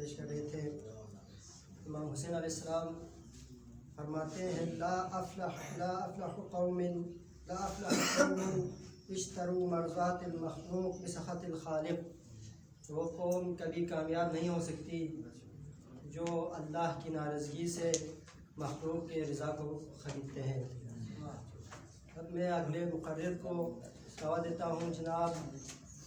پیش کر رہے تھے، امام حسین علیہ السلام فرماتے ہیں لا افلح قوم اشتروا مرضات المخلوق بسخط الخالق، وہ قوم کبھی کامیاب نہیں ہو سکتی جو اللہ کی ناراضگی سے مخلوق کے رضا کو خریدتے ہیں۔ اب میں اگلے مقرر کو دعوت دیتا ہوں، جناب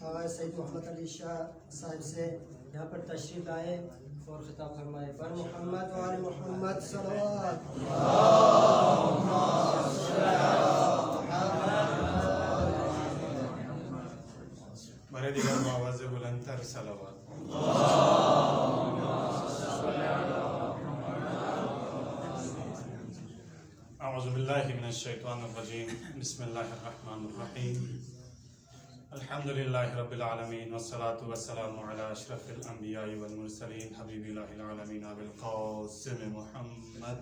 آغا سید محمد علی شاہ صاحب سے یہاں پر تشریف لائیں اور خطاب فرمائے۔ بر محمد و آل محمد صلوات۔ برے دیگر با آواز بلندتر صلوات۔ اعوذ باللہ من الشیطان الرجیم، بسم اللہ الرحمن الرحیم، الحمد للہ رب العالمین، والصلاة والسلام علی اشرف الانبیاء والمرسلین، حبیب اللہ العالمین ابی القاسم محمد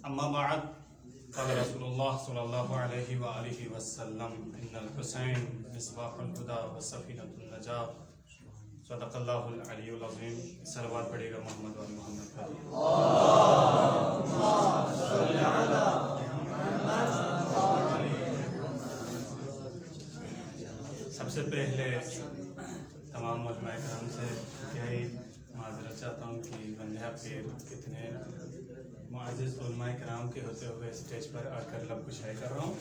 اما بعد، قال رسول اللہ صلی اللہ علیہ وآلہ وسلم ان الحسین مصباح الہدی وسفینۃ النجاۃ، صدق اللہ العلی العظیم۔ صلوات پڑھے گا محمد و محمد پر۔ سب سے پہلے تمام علماء کرام سے یہی معذرت چاہتا ہوں کہ بندہ پیر کتنے معزز علماء کرام کے ہوتے ہوئے اسٹیج پر آ کر لب کشائی کر رہا ہوں۔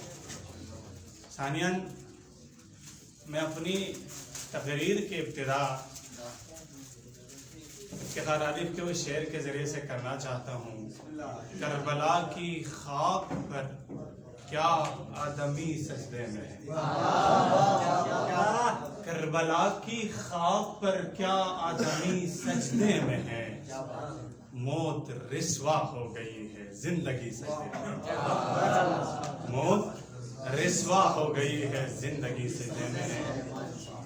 ثانیاً میں اپنی تقریر کی ابتدا افتخار عارف کے وہ شعر کے ذریعے سے کرنا چاہتا ہوں۔ کربلا کی خاک پر کیا آدمی سجدے میں ہے، کربلا کی خاک پر کیا آدمی سجدے میں ہے، موت رسوا ہو گئی ہے زندگی سجدے میں، موت رسوا ہو گئی ہے زندگی سجدے میں ہے۔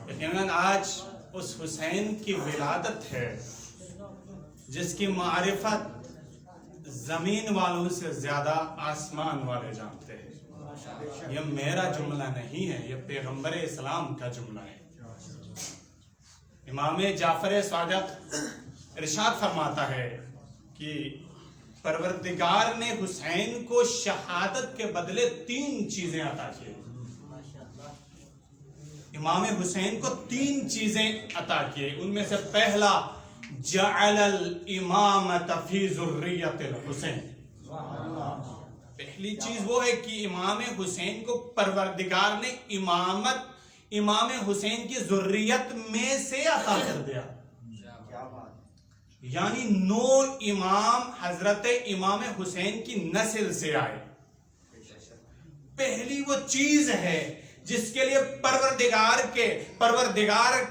یقیناً آج اس حسین کی ولادت ہے جس کی معرفت زمین والوں سے زیادہ آسمان والے جانتے ہیں۔ یہ میرا جملہ نہیں ہے، یہ پیغمبر اسلام کا جملہ ہے۔ امام جعفر صادق ارشاد فرماتا ہے کہ پروردگار نے حسین کو شہادت کے بدلے 3 چیزیں عطا کی۔ امام حسین کو 3 چیزیں عطا کیے، ان میں سے پہلا جعل الامامۃ فی ذریۃ الحسین، پہلی چیز وہ ہے کہ امام حسین کو پروردگار نے امامت امام حسین کی ذریت میں سے عطا کر دیا، یعنی 9 امام حضرت امام حسین کی نسل سے آئے۔ پہلی وہ چیز ہے جس کے لیے پروردگار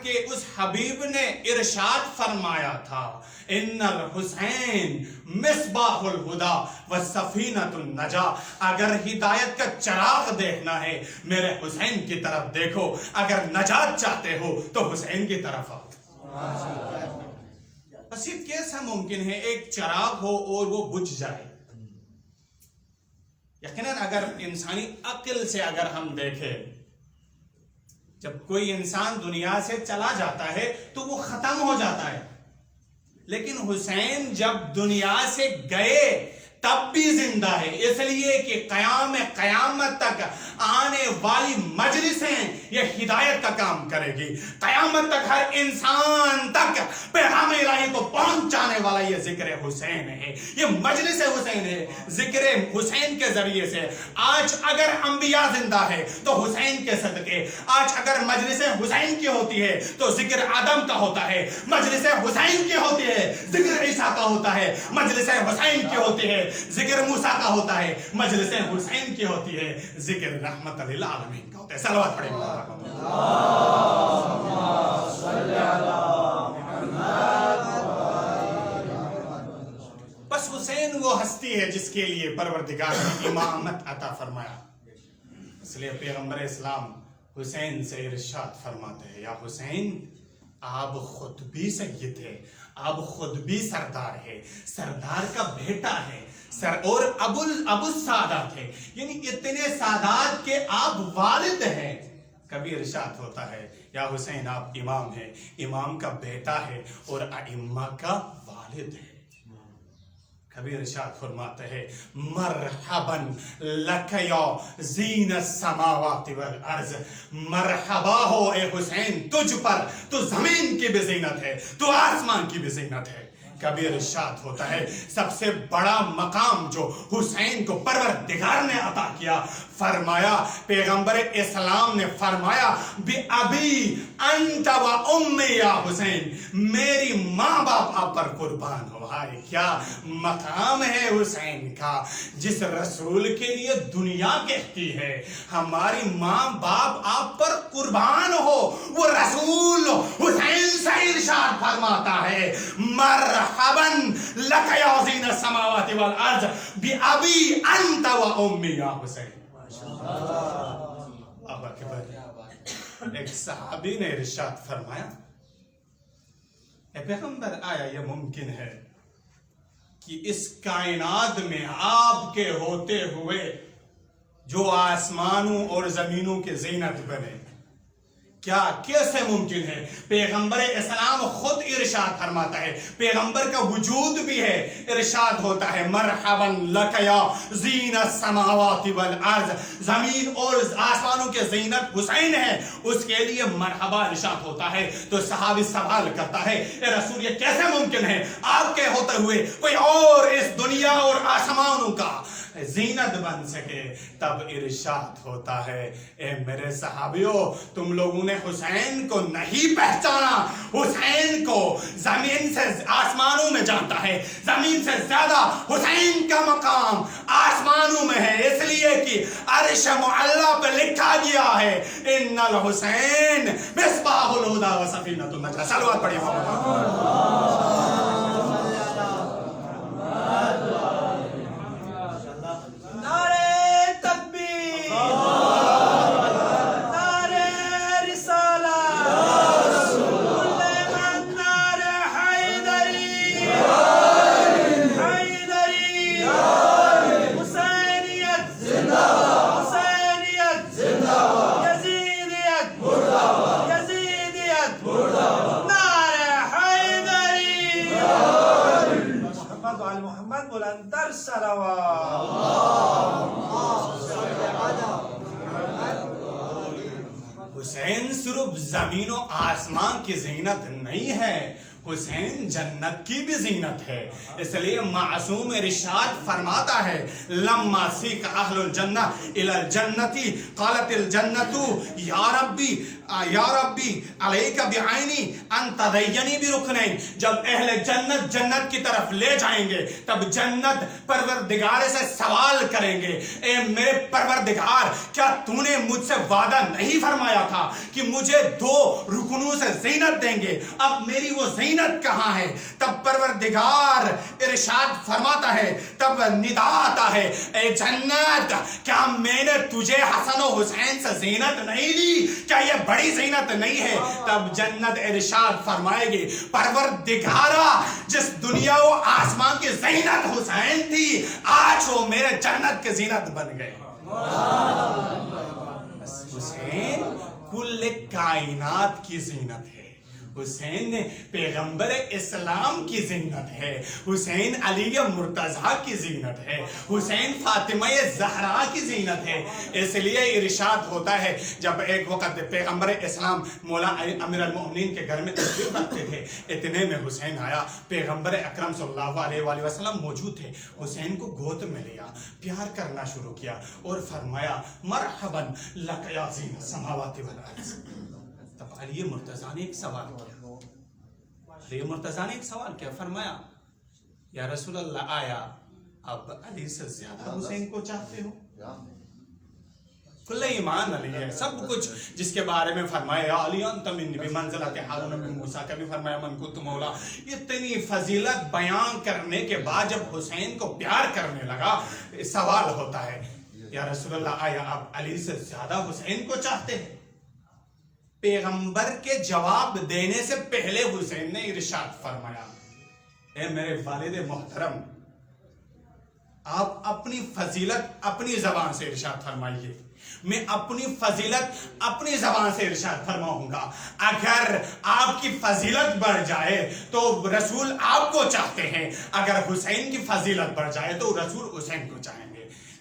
کے اس حبیب نے ارشاد فرمایا تھا، ان الحسین مصباح الہدی وسفینۃ النجاۃ۔ اگر ہدایت کا چراغ دیکھنا ہے میرے حسین کی طرف دیکھو، اگر نجات چاہتے ہو تو حسین کی طرف آؤ۔ بس یہ کیسا ممکن ہے ایک چراغ ہو اور وہ بجھ جائے؟ یقیناً اگر انسانی عقل سے اگر ہم دیکھیں، جب کوئی انسان دنیا سے چلا جاتا ہے تو وہ ختم ہو جاتا ہے، لیکن حسین جب دنیا سے گئے تب بھی زندہ ہے، اس لیے کہ قیامت تک آنے والی مجلسیں یہ ہدایت کا کام کرے گی۔ قیامت تک ہر انسان تک پیغام الہی کو پہنچانے والا یہ ذکر حسین ہے، یہ مجلس حسین ہے۔ ذکر حسین کے ذریعے سے آج اگر انبیاء زندہ ہے تو حسین کے صدقے، آج اگر مجلس حسین کی ہوتی ہے تو ذکر آدم کا ہوتا ہے، مجلس حسین کی ہوتی ہے ذکر عیسیٰ کا ہوتا ہے، مجلس حسین کی ہوتی ہے ذکر موسیٰ کا ہوتا ہے، مجلس حسین کی ہوتی ہے ذکر رحمت للعالمین کا ہوتا ہے۔ صلوات پڑھیں گے۔ بس حسین وہ ہستی ہے جس کے لیے پروردگار نے امامت عطا فرمایا، اس لیے پیغمبر اسلام حسین سے ارشاد فرماتے ہیں، یا حسین آپ خود بھی سید تھے، اب خود بھی سردار ہے، سردار کا بیٹا ہے، اور ابو السادات ہے، یعنی اتنے سادات کے آپ والد ہیں۔ کبھی ارشاد ہوتا ہے یا حسین آپ امام ہیں، امام کا بیٹا ہے اور ائمہ کا والد ہے۔ کبھی ارشاد فرماتے ہیں مرحبا لک یا زین السماوات والارض، مرحبا ہو اے حسین تجھ پر، تو زمین کی بھی زینت ہے، تو آسمان کی بھی زینت ہے۔ کبھی ارشاد ہوتا ہے سب سے بڑا مقام جو حسین کو پروردگار نے عطا کیا، فرمایا پیغمبر اسلام نے فرمایا بِأَبِي أَنْتَ وَأُمِّي یا حسین، میری ماں باپ آپ پر قربان ہو۔ ہائے کیا مقام ہے حسین کا، جس رسول کے لیے دنیا کہتی ہے ہماری ماں باپ آپ پر قربان ہو، وہ رسول حسین سے ارشاد فرماتا ہے مرحبا لک یا زین السماوات والارض بِأَبِي أَنْتَ وَأُمِّي یا حسین۔ اب اکبر ایک صحابی نے ارشاد فرمایا اے پیغمبر، آیا یہ ممکن ہے کہ اس کائنات میں آپ کے ہوتے ہوئے جو آسمانوں اور زمینوں کے زینت بنے؟ کیا کیسے ممکن ہے؟ پیغمبر اسلام خود ارشاد فرماتا ہے، پیغمبر کا وجود بھی ہے، ارشاد ہوتا ہے مرحبا لک یا زین السماوات والارض، زمین اور آسمانوں کے زینت حسین ہے، اس کے لیے مرحبا ارشاد ہوتا ہے۔ تو صحابی سوال کرتا ہے اے رسول یہ کیسے ممکن ہے آپ کے ہوتے ہوئے کوئی اور اس دنیا اور آسمانوں کا زینت بن سکے؟ تب ارشاد ہوتا ہے اے میرے صحابیوں، تم لوگوں نے حسین کو نہیں پہچانا، حسین کو زمین سے آسمانوں میں جانتا ہے، زمین سے زیادہ حسین کا مقام آسمانوں میں ہے، اس لیے کہ عرش معلی پہ لکھا گیا ہے ان الحسین مصباح الہدی و سفینۃ النجاۃ۔ صلوات پڑھیے حسین صرف زمین و آسمان کی زینت نہیں ہے، حسین جنت کی بھی زینت ہے۔ اس لیے معصوم ارشاد فرماتا ہے لما سیک اہل الجنہ الی الجنتی قالت الجنت یا ربی علیک بعینی ان تدینی برکنین، جب اہل جنت جنت کی طرف لے جائیں گے تب جنت پروردگار سے سوال کریں گے اے میرے پروردگار کیا تو نے مجھ سے وعدہ نہیں فرمایا تھا کہ مجھے 2 رکنوں سے زینت دیں گے، اب میری وہ زینت کہاں ہے؟ تب پروردگار ارشاد فرماتا ہے، تب ندا آتا ہے اے جنت کیا میں نے تجھے حسن و حسین سے زینت نہیں دی؟ کیا یہ بڑی زینت نہیں ہے؟ تب جنت ارشاد فرمائے گی پروردگارا جس دنیا و آسمان کی زینت حسین تھی آج وہ میرے جنت کے زینت بن گئے۔ حسین کل کائنات کی زینت ہے، حسین پیغمبر اسلام کی زینت ہے، حسین علی مرتضیٰ کی زینت ہے، حسین فاطمہ زہرا کی زینت ہے۔ اس لیے ارشاد ہوتا ہے جب ایک وقت پیغمبر اسلام مولا امیر المؤمنین کے گھر میں تشریف رکھتے تھے، اتنے میں حسین آیا، پیغمبر اکرم صلی اللہ علیہ وآلہ وسلم موجود تھے، حسین کو گود میں لیا، پیار کرنا شروع کیا اور فرمایا مرحبا لک یا زین السماوات والارض۔ تب علی مرتضیٰ نے ایک سوال کیا، علی مرتضیٰ نے ایک سوال کیا، فرمایا یا رسول اللہ آیا اب علی سے زیادہ حسین کو چاہتے ہو؟ کل ایمان علی ہے، سب کچھ جس کے بارے میں فرمایا یا علی انت منی بمنزلۃ ہارون بن موسیٰ، کبھی فرمایا من کنت مولا، اتنی فضیلت بیان کرنے کے بعد جب حسین کو پیار کرنے لگا سوال ہوتا ہے یا رسول اللہ آیا آپ علی سے زیادہ حسین کو چاہتے ہیں؟ پیغمبر کے جواب دینے سے پہلے حسین نے ارشاد فرمایا اے میرے والد محترم، آپ اپنی فضیلت اپنی زبان سے ارشاد فرمائیے، میں اپنی فضیلت اپنی زبان سے ارشاد فرماؤں گا۔ اگر آپ کی فضیلت بڑھ جائے تو رسول آپ کو چاہتے ہیں، اگر حسین کی فضیلت بڑھ جائے تو رسول حسین کو چاہیں گے۔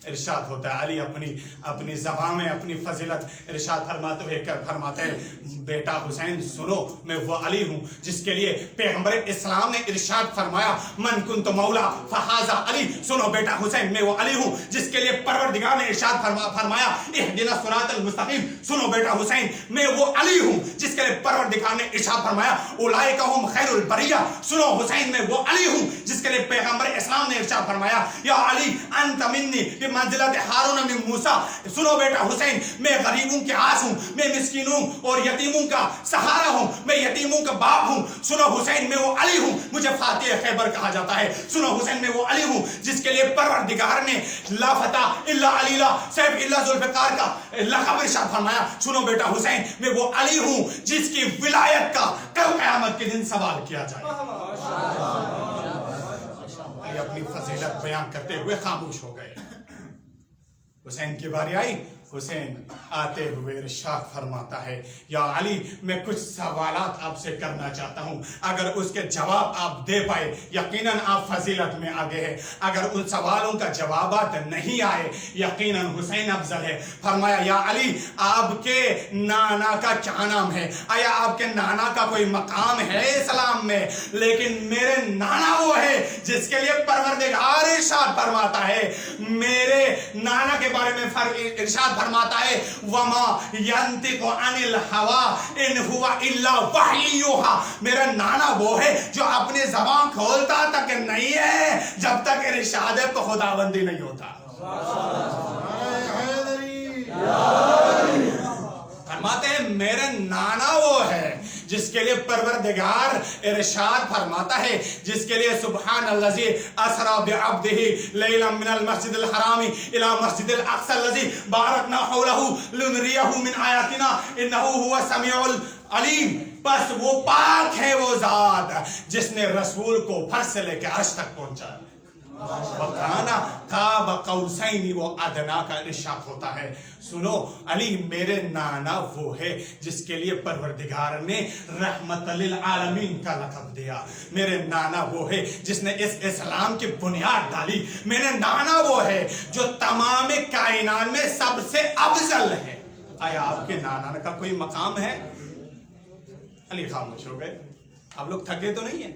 ارشاد ہوتا ہے علی اپنی زبان میں اپنی فضیلت ارشاد فرماتے ہوئے فرماتے ہیں، بیٹا حسین سنو، میں وہ علی ہوں جس کے لیے پیغمبر اسلام نے ارشاد فرمایا من کنت مولا فہذا علی۔ سنو بیٹا حسین، میں وہ علی ہوں جس کے لیے پروردگار نے ارشاد فرمایا اہدنا الصراط المستقیم۔ سنو بیٹا حسین، میں وہ علی ہوں جس کے لیے پروردگار نے ارشاد فرمایا اولئک هم خیر البریہ۔ سنو حسین، میں وہ علی ہوں جس کے لیے پیغمبر اسلام نے ارشاد فرمایا یا علی انت منی منزلت ہارون من موسیٰ۔ سنو بیٹا حسین، میں غریبوں کے آس ہوں، میں مسکینوں اور یتیموں کا سہارا ہوں، میں یتیموں کا باپ ہوں۔ سنو حسین، میں وہ علی ہوں، مجھے فاتح خیبر کہا جاتا ہے۔ سنو حسین، میں وہ علی ہوں جس کے لیے پروردگار نے لا فتح الا علی لا سیف الا ذوالفقار کا لقب ارشاد فرمایا۔ سنو بیٹا حسین، میں وہ علی ہوں جس کی ولایت کا کل قیامت کے دن سوال کیا جائے۔ علی اپنی فضیلت بیان کرتے ہوئے خاموش ہو گئے۔ حسین کی باری آئی، حسین آتے ہوئے ارشاد فرماتا ہے یا علی میں کچھ سوالات آپ سے کرنا چاہتا ہوں، اگر اس کے جواب آپ دے پائے یقیناً آپ فضیلت میں آگے ہیں، اگر ان سوالوں کا جوابات نہیں آئے یقیناً حسین افضل ہے۔ فرمایا یا علی آپ کے نانا کا کیا نام ہے؟ آیا آپ کے نانا کا کوئی مقام ہے اسلام میں؟ لیکن میرے نانا وہ ہے جس کے لیے پروردگار ارشاد فرماتا ہے، میرے نانا کے بارے میں ارشاد فرماتا ہے وما ينطق عن الهوى ان هو الا وحی یوحی۔ میرا نانا وہ ہے جو اپنی زبان کھولتا تک نہیں ہے جب تک ارشاد کو خداوندی نہیں ہوتا۔ فرماتے ہیں میرے نانا وہ ہے جس کے لیے پروردگار ارشاد فرماتا ہے، جس کے لیے سبحان الذی اسری بعبدہ لیلا من المسجد الحرام الی مسجد الاقصی الذی بارکنا حولہ لنریہ من آیاتنا انہ هو السمیع العلیم۔ بس وہ پاک ہے وہ ذات جس نے رسول کو فرش سے لے کے عرش تک پہنچا۔ وَكَانَ قَابَ قَوْسَيْنِ وہ ادنا کا ارشاد ہوتا ہے۔ سنو علی میرے نانا وہ ہے جس کے لیے پروردگار نے رحمت للعالمین کا لقب دیا۔ میرے نانا وہ ہے جس نے اس اسلام کی بنیاد ڈالی۔ میرے نانا وہ ہے جو تمام کائنات میں سب سے افضل ہے۔ آیا آپ کے نانا کا کوئی مقام ہے؟ علی خاموش ہو گئے۔ آپ لوگ تھکے تو نہیں ہیں؟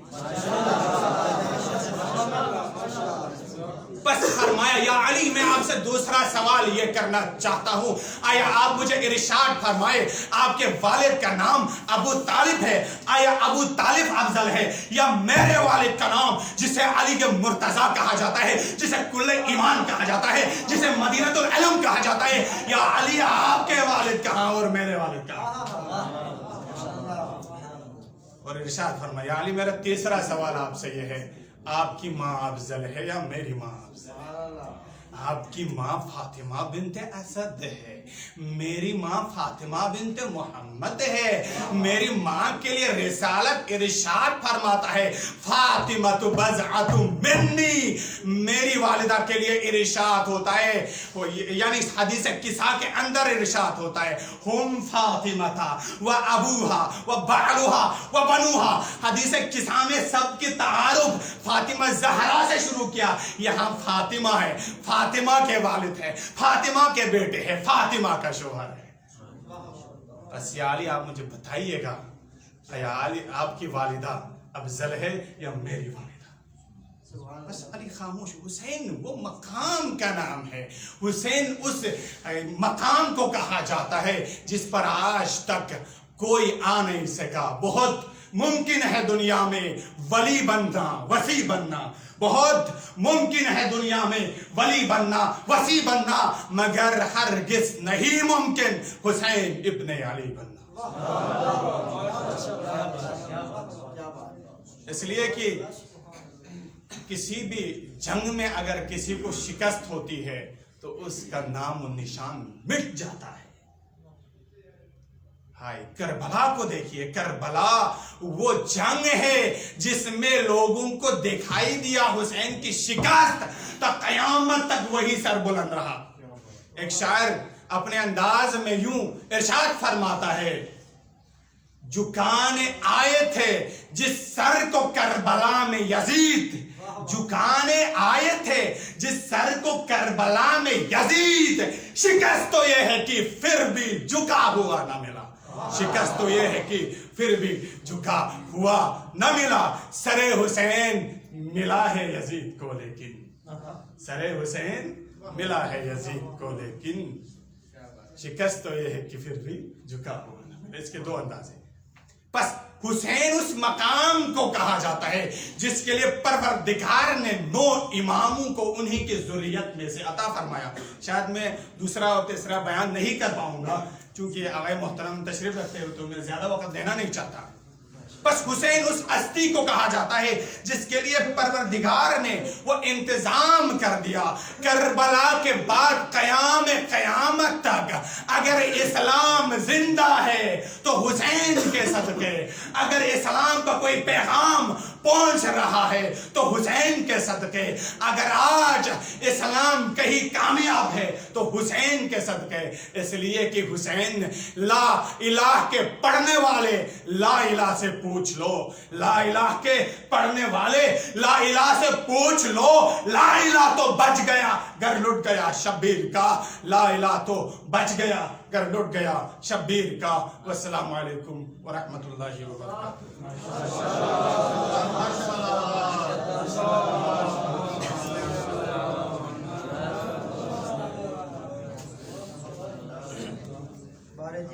بس فرمایا یا علی میں آپ سے دوسرا سوال یہ کرنا چاہتا ہوں، آیا آپ مجھے ارشاد فرمائے آپ کے والد کا نام ابو طالب ہے، آیا ابو طالب افضل ہے یا میرے والد کا نام جسے علی کے مرتضیٰ کہا جاتا ہے، جسے کل ایمان کہا جاتا ہے، جسے مدینۃ العلم کہا جاتا ہے؟ یا علی آپ کے والد کہاں اور میرے والد کہاں؟ اور ارشاد فرمایا علی میرا تیسرا سوال آپ سے یہ ہے، آپ کی ماں افضل ہے یا میری ماں افضل ہے؟ آپ کی ماں فاطمہ بنت اسد ہے، میری ماں فاطمہ بنت محمد ہے۔ میری ماں کے لیے رسالت ارشاد فرماتا ہے فاطمہ بضعۃ منی، میری والدہ کے لیے ارشاد ہوتا ہے، یعنی حدیث کسا کے اندر ارشاد ہوتا ہے ہم فاطمہ و ابوہا و بعلہا و بنوہا۔ حدیث کسا میں سب کی تعارف فاطمہ زہرا سے شروع کیا، یہاں فاطمہ ہے، فاطمہ کے والد ہے، فاطمہ کے بیٹے ہیں، فاطمہ کا شوہر ہے۔ بس یا علی آپ مجھے بتائیے گا یا علی آپ کی والدہ افضل ہے یا میری والدہ؟ بس علی خاموش۔ حسین وہ مقام کا نام ہے، حسین اس مقام کو کہا جاتا ہے جس پر آج تک کوئی آ نہیں سکا۔ بہت ممکن ہے دنیا میں ولی بننا، وسیع بننا، بہت ممکن ہے دنیا میں ولی بننا، وسیع بننا، مگر ہرگز نہیں ممکن حسین ابن علی بننا۔ اس لیے کہ کسی بھی جنگ میں اگر کسی کو شکست ہوتی ہے تو اس کا نام و نشان مٹ جاتا ہے۔ ہائے کربلا کو دیکھیے، کربلا وہ جنگ ہے جس میں لوگوں کو دکھائی دیا حسین کی شکست، تا قیامت تک وہی سر بلند رہا۔ ایک شاعر اپنے انداز میں یوں ارشاد فرماتا ہے، جھکانے آئے تھے جس سر کو کربلا میں یزید، جھکانے آئے تھے جس سر کو کربلا میں یزید، شکست تو یہ ہے کہ پھر بھی جھکا ہوا نہ ملا، شکست تو یہ ہے کہ پھر بھی جھکا ہوا نہ ملا۔ سر حسین ملا ہے یزید کو لیکن، سر حسین ملا ہے یزید کو لیکن، شکست تو یہ ہے کہ پھر بھی جھکا ہوا نہ ملا۔ اس کے دو انداز ہیں۔ بس حسین اس مقام کو کہا جاتا ہے جس کے لیے پروردگار نے 9 اماموں کو انہی کی ذریت میں سے عطا فرمایا۔ شاید میں دوسرا اور تیسرا بیان نہیں کر پاؤں گا چونکہ آقا محترم تشریف رکھتے ہوئے تو میں زیادہ وقت دینا نہیں چاہتا۔ بس حسین اس ہستی کو کہا جاتا ہے جس کے لیے پروردگار نے وہ انتظام کر دیا، کربلا کے بعد قیام قیامت تک اگر اسلام زندہ ہے تو حسین کے صدقے، اگر اسلام کا کوئی پیغام پہنچ رہا ہے تو حسین کے صدقے، اگر آج اسلام کہیں کامیاب ہے تو حسین کے صدقے، اس لیے کہ حسین لا الہ کے پڑھنے والے لا الہ سے پوچھ لو، لا الہ کے پڑھنے والے لا الہ سے پوچھ لو، لا الہ تو بچ گیا گر لٹ گیا شبیر کا، لا الہ تو بچ گیا گر لٹ گیا شبیر کا۔ والسلام علیکم ورحمۃ اللہ وبرکاتہ۔